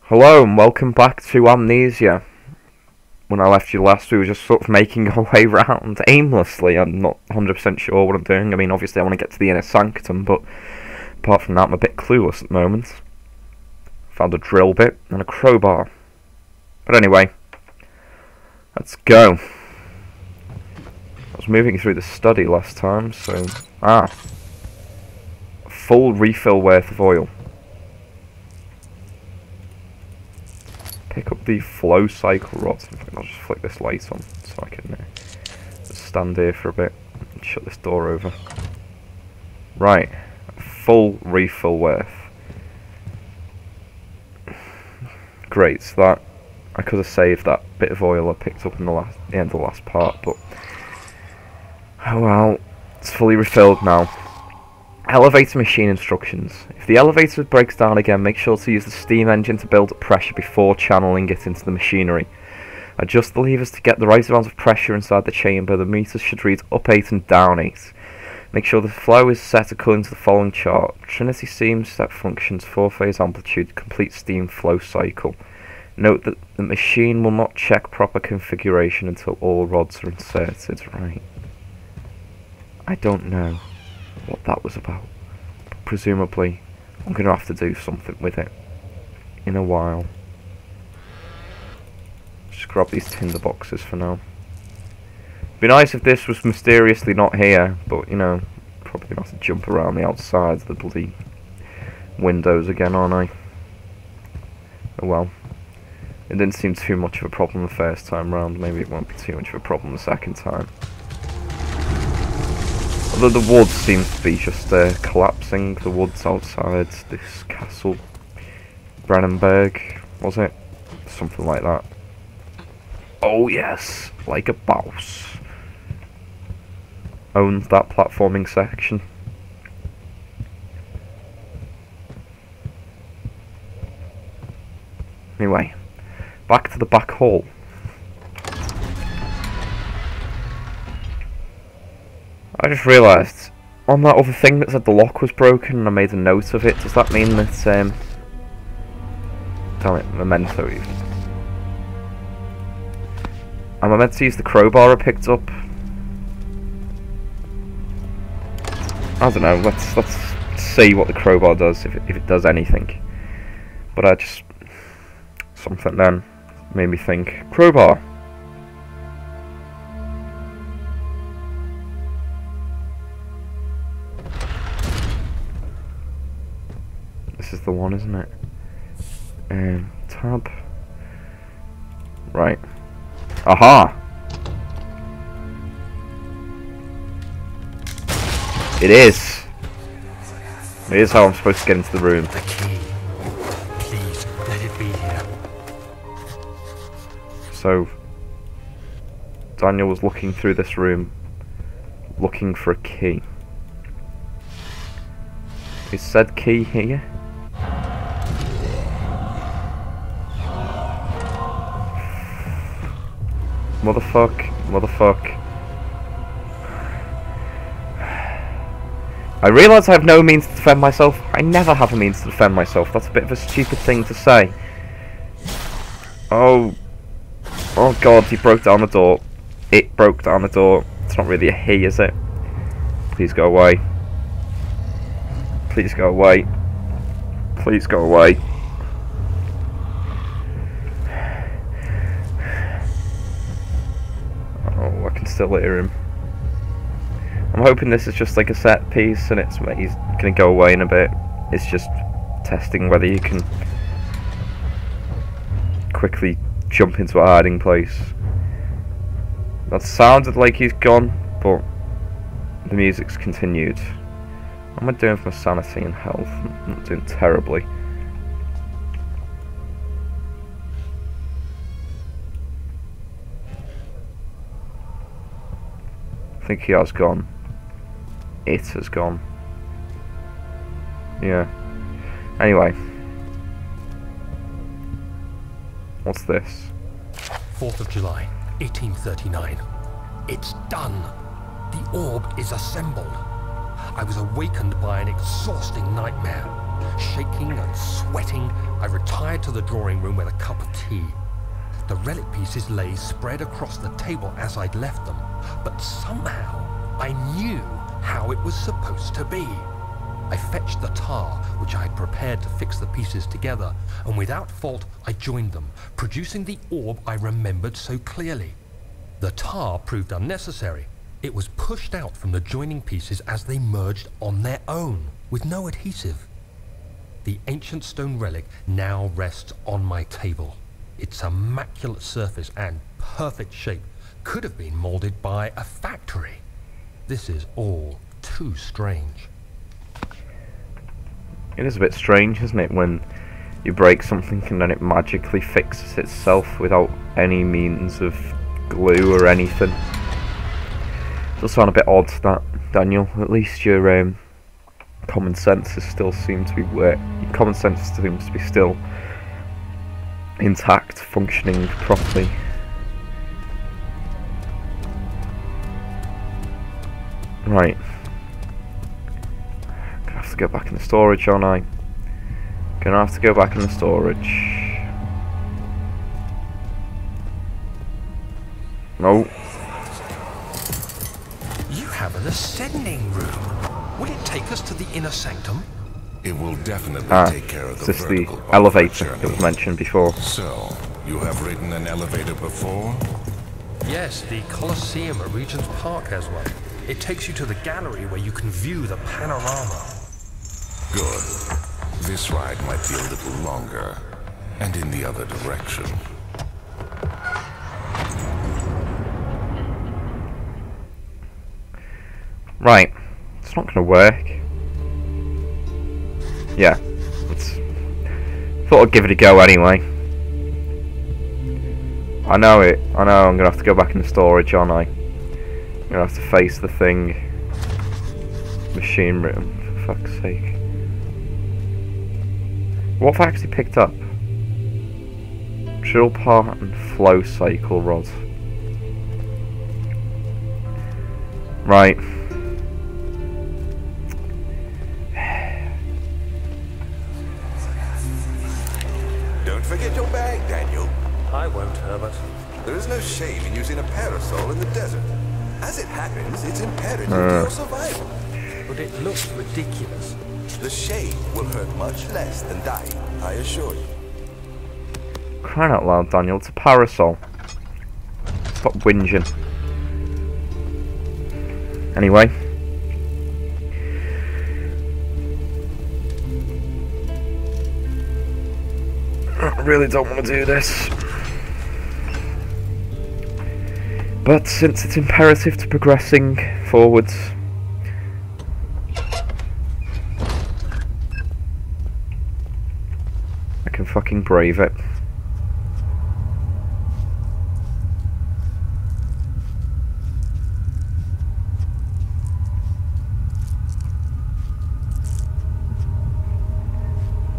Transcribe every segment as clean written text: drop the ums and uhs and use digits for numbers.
Hello and welcome back to Amnesia. When I left you last, we were just sort of making our way around aimlessly. I'm not 100% sure what I'm doing. I mean, obviously I want to get to the inner sanctum, but apart from that, I'm a bit clueless at the moment. Found a drill bit and a crowbar. But anyway, let's go. I was moving through the study last time, so... a full refill worth of oil. Pick up the flow cycle rods. I'll just flick this light on so I can just stand here for a bit and shut this door over. Right, full refill worth. Great, so that I could have saved that bit of oil I picked up in the end of the last part, but oh well, it's fully refilled now. Elevator machine instructions. If the elevator breaks down again, make sure to use the steam engine to build up pressure before channeling it into the machinery. Adjust the levers to get the right amount of pressure inside the chamber. The meters should read up 8 and down 8. Make sure the flow is set according to the following chart. Trinity seams, step functions, 4-phase amplitude, complete steam flow cycle. Note that the machine will not check proper configuration until all rods are inserted. Right. I don't know what that was about, but presumably I'm going to have to do something with it in a while. Just grab these tinder boxes for now. Be nice if this was mysteriously not here, but you know, probably going to have to jump around the outside of the bloody windows again, aren't I? Oh well. It didn't seem too much of a problem the first time round, maybe it won't be too much of a problem the second time. Although the woods seems to be just collapsing, the woods outside this castle, Brennenberg, was it? Something like that. Oh yes, like a boss. Owns that platforming section. Anyway, back to the back hall. I just realised, on that other thing that said the lock was broken and I made a note of it, does that mean that, damn it, memento even. Am I meant to use the crowbar I picked up? I don't know, let's see what the crowbar does, if it does anything. But I just, something then made me think, crowbar. This is the one, isn't it? Tab. Right. Aha! It is! It is how I'm supposed to get into the room. The key. Please, let it be here. So, Daniel was looking through this room, looking for a key. Is said key here? Motherfuck. I realise I have no means to defend myself. I never have a means to defend myself. That's a bit of a stupid thing to say. Oh god, he broke down the door. It broke down the door. It's not really a he, is it? Please go away. Please go away. Please go away. Oh, I can still hear him. I'm hoping this is just like a set piece and he's gonna go away in a bit. It's just testing whether you can quickly jump into a hiding place. That sounded like he's gone, but the music's continued. What am I doing for my sanity and health? I'm not doing terribly. I think he has gone. It has gone. Yeah. Anyway. What's this? 4th of July, 1839. It's done. The orb is assembled. I was awakened by an exhausting nightmare. Shaking and sweating, I retired to the drawing room with a cup of tea. The relic pieces lay spread across the table as I'd left them, but somehow I knew how it was supposed to be. I fetched the tar, which I had prepared to fix the pieces together, and without fault I joined them, producing the orb I remembered so clearly. The tar proved unnecessary. It was pushed out from the joining pieces as they merged on their own, with no adhesive. The ancient stone relic now rests on my table. Its immaculate surface and perfect shape could have been molded by a factory. This is all too strange. It is a bit strange, isn't it, when you break something and then it magically fixes itself without any means of glue or anything. It does sound a bit odd, that, Daniel. At least your common sense still seems to be still intact, functioning properly. Right. Gonna have to go back in the storage, aren't I? Gonna have to go back in the storage. No. You have an ascending room. Will it take us to the inner sanctum? It will definitely take care of the this is the vertical elevator journey. that was mentioned before. So, you have ridden an elevator before? Yes, the Colosseum at Regent's Park has one. It takes you to the gallery where you can view the panorama. Good. This ride might be a little longer, and in the other direction. Right. It's not gonna work. Yeah. Thought I'd give it a go anyway. I know it. I know I'm gonna have to go back in the storage, aren't I? I'm gonna have to face the thing. Machine room, for fuck's sake. What have I actually picked up? Drill part and flow cycle rod. Right. Don't forget your bag, Daniel. I won't, Herbert. There is no shame in using a parasol in the desert. As it happens, it's imperative to your survival. But it looks ridiculous. The shade will hurt much less than dying, I assure you. Crying out loud, Daniel, it's a parasol. Stop whinging. Anyway. I really don't want to do this. But since it's imperative to progressing forwards, I can fucking brave it.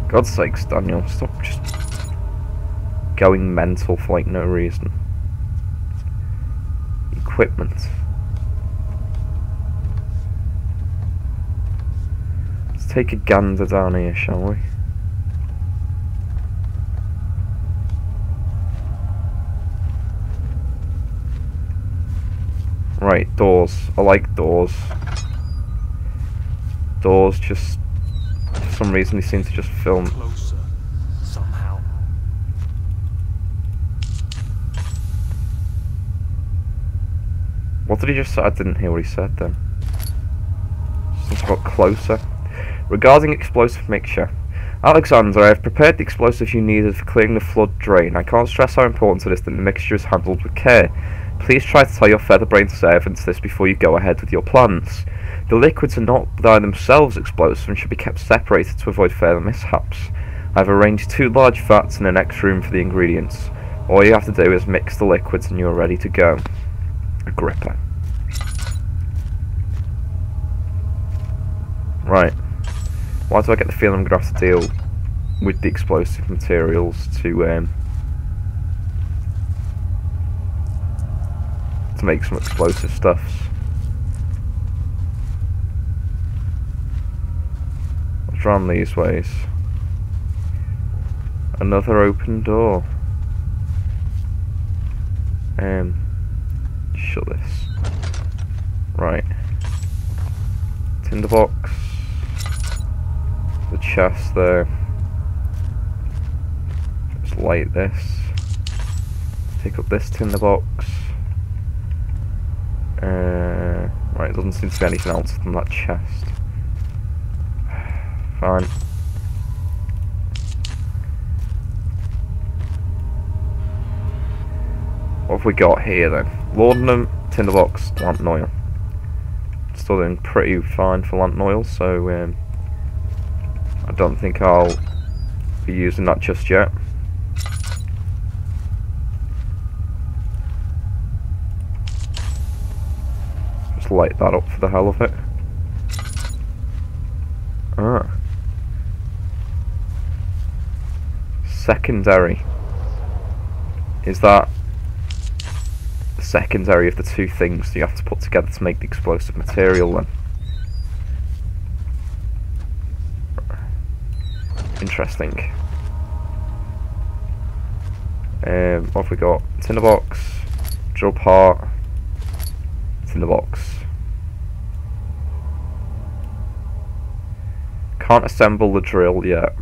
God's sakes, Daniel, stop just going mental for like no reason. Equipment. Let's take a gander down here, shall we? Right, doors. I like doors. Doors just, for some reason, they seem to just film. Closer, somehow. What did he just say? I didn't hear what he said then. Something about closer. Regarding explosive mixture. Alexander, I have prepared the explosives you needed for clearing the flood drain. I can't stress how important it is that the mixture is handled with care. Please try to tell your featherbrained servants this before you go ahead with your plans. The liquids are not by themselves explosive and should be kept separated to avoid further mishaps. I have arranged 2 large vats in the next room for the ingredients. All you have to do is mix the liquids and you are ready to go. Agrippa. Right. Why do I get the feeling I'm going to have to deal with the explosive materials to make some explosive stuffs? Let's run these ways. Another open door. Shut this. Right. Tinderbox. The chest there. Just light this. Pick up this tinderbox. Right, doesn't seem to be anything else than that chest. Fine. What have we got here then? Laudanum, tinderbox, lamp oil. Still doing pretty fine for lamp oil, so I don't think I'll be using that just yet. Just light that up for the hell of it. Ah. Secondary. Is that the secondary of the two things you have to put together to make the explosive material then? Interesting. What have we got? Tinderbox, drill part, tinderbox. Can't assemble the drill yet.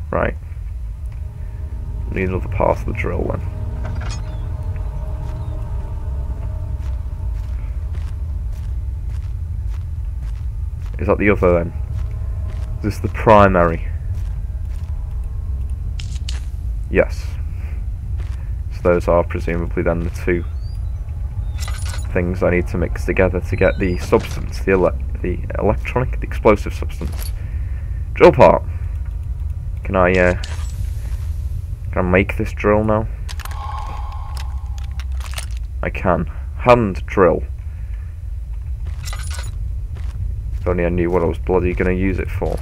Right. Need another part of the drill then. Is that the other then? Is this the primary? Yes. So those are presumably then the two things I need to mix together to get the substance, the electronic, the explosive substance. Drill part. Can I make this drill now? I can. Hand drill. If only I knew what I was bloody gonna use it for.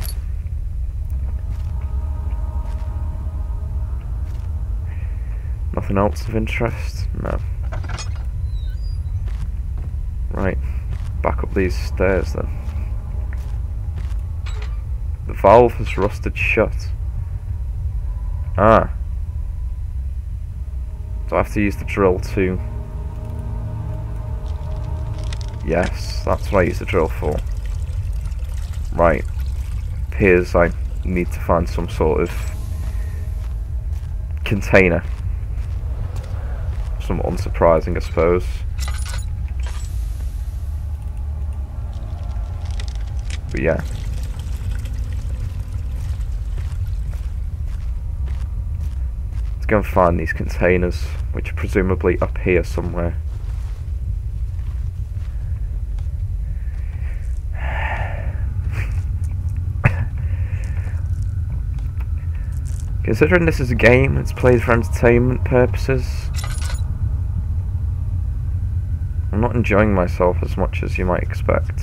Nothing else of interest? No. Right. Back up these stairs then. The valve has rusted shut. Ah. Do I have to use the drill to... Yes, that's what I use the drill for. Right. Appears I need to find some sort of container. Somewhat unsurprising, I suppose. But yeah. Let's go and find these containers, which are presumably up here somewhere. Considering this is a game, it's played for entertainment purposes, I'm not enjoying myself as much as you might expect.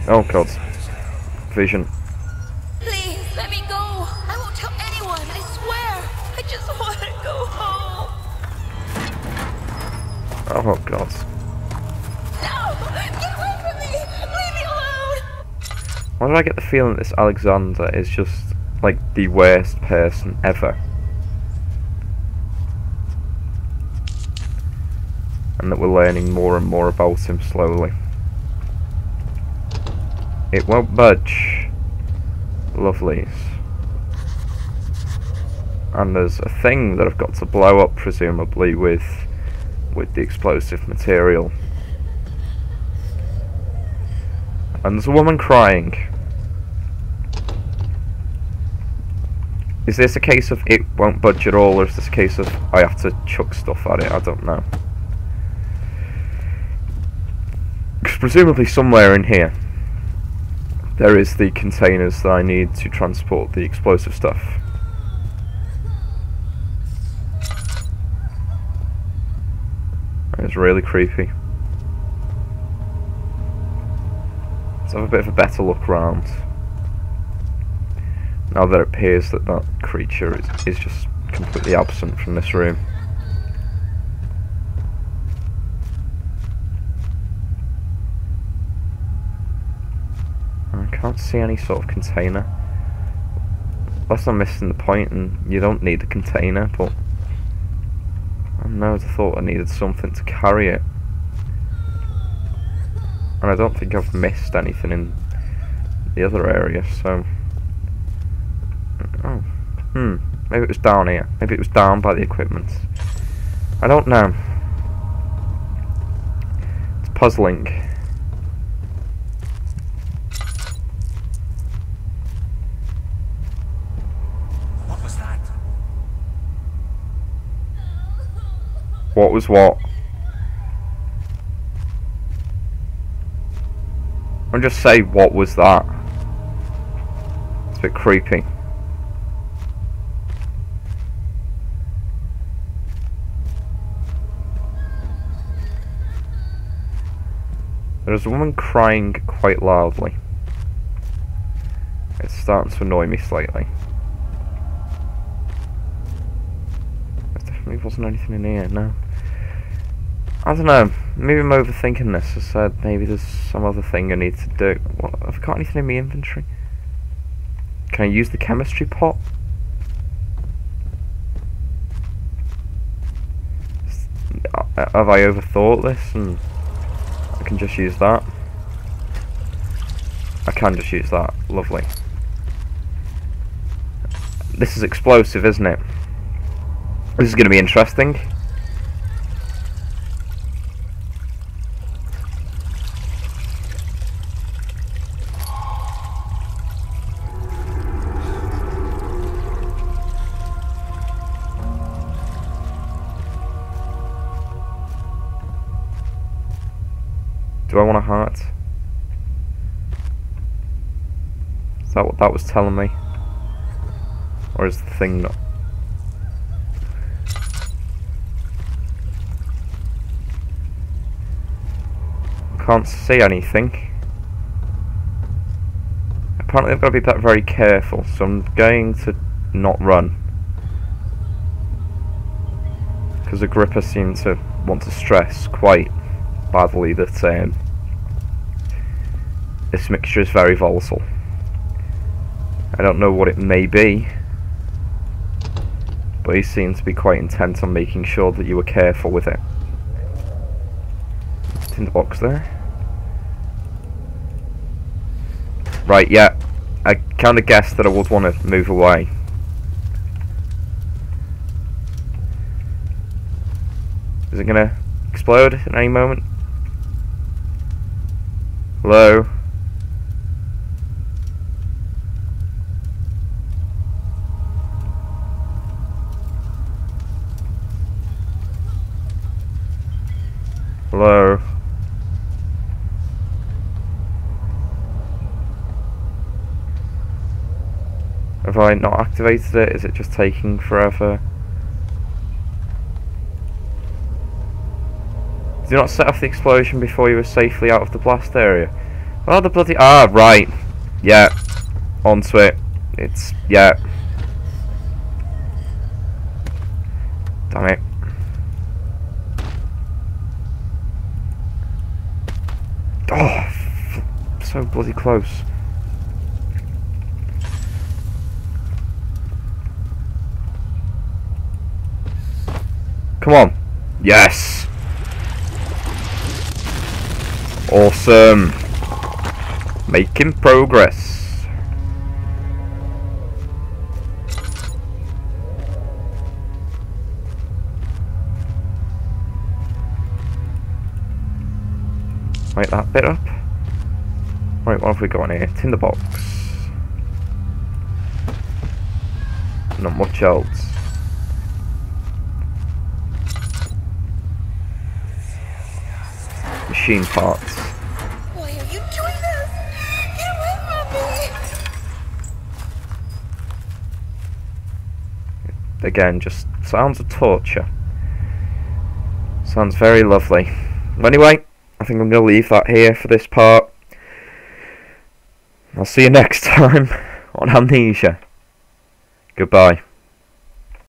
Oh god. Vision. Please, let me go. I won't tell anyone, I swear. I just want to go home. Oh god. No! Get away from me! Leave me alone! Why did I get the feeling that this Alexander is just like the worst person ever? And that we're learning more and more about him slowly. It won't budge. Lovelies. And there's a thing that I've got to blow up, presumably, with the explosive material. And there's a woman crying. Is this a case of it won't budge at all, or is this a case of I have to chuck stuff at it? I don't know. Because presumably somewhere in here there is the containers that I need to transport the explosive stuff. It's really creepy. Let's have a bit of a better look around. Now that it appears that that creature is just completely absent from this room. I can't can't see any sort of container. Unless I'm missing the point and you don't need a container, but I don't know, I thought I needed something to carry it. And I don't think I've missed anything in the other area, so... Oh, maybe it was down here. Maybe it was down by the equipment. I don't know. It's puzzling. What was that? What was what? I'll just say, what was that? It's a bit creepy. There's a woman crying quite loudly. It's starting to annoy me slightly. There definitely wasn't anything in here, no. I don't know, maybe I'm overthinking this. I said maybe there's some other thing I need to do. What, have I got anything in my inventory? Can I use the chemistry pot? Have I overthought this and I can just use that? I can just use that, lovely. This is explosive, isn't it? This is going to be interesting. Do I want a heart? Is that what that was telling me? Or is the thing not? I can't see anything. Apparently I've got to be very careful, so I'm going to not run. Because the gripper seemed to want to stress quite badly that this mixture is very volatile. I don't know what it may be, but he seemed to be quite intent on making sure that you were careful with it. It's in the box there. Right, yeah, I kind of guessed that I would want to move away. Is it gonna explode at any moment? Hello? Hello? Have I not activated it? Is it just taking forever? Did you not set off the explosion before you were safely out of the blast area? Oh, the bloody... Ah, right. Yeah. Onto it. It's... Yeah. Damn it. Oh, so bloody close. Come on. Yes. Awesome. Making progress. Light that bit up. Right, what have we got in here? Tinderbox. Not much else. Machine parts. Why are you doing this? Get away from me! Again, just sounds of torture. Sounds very lovely. Anyway, I think I'm going to leave that here for this part. I'll see you next time on Amnesia. Goodbye.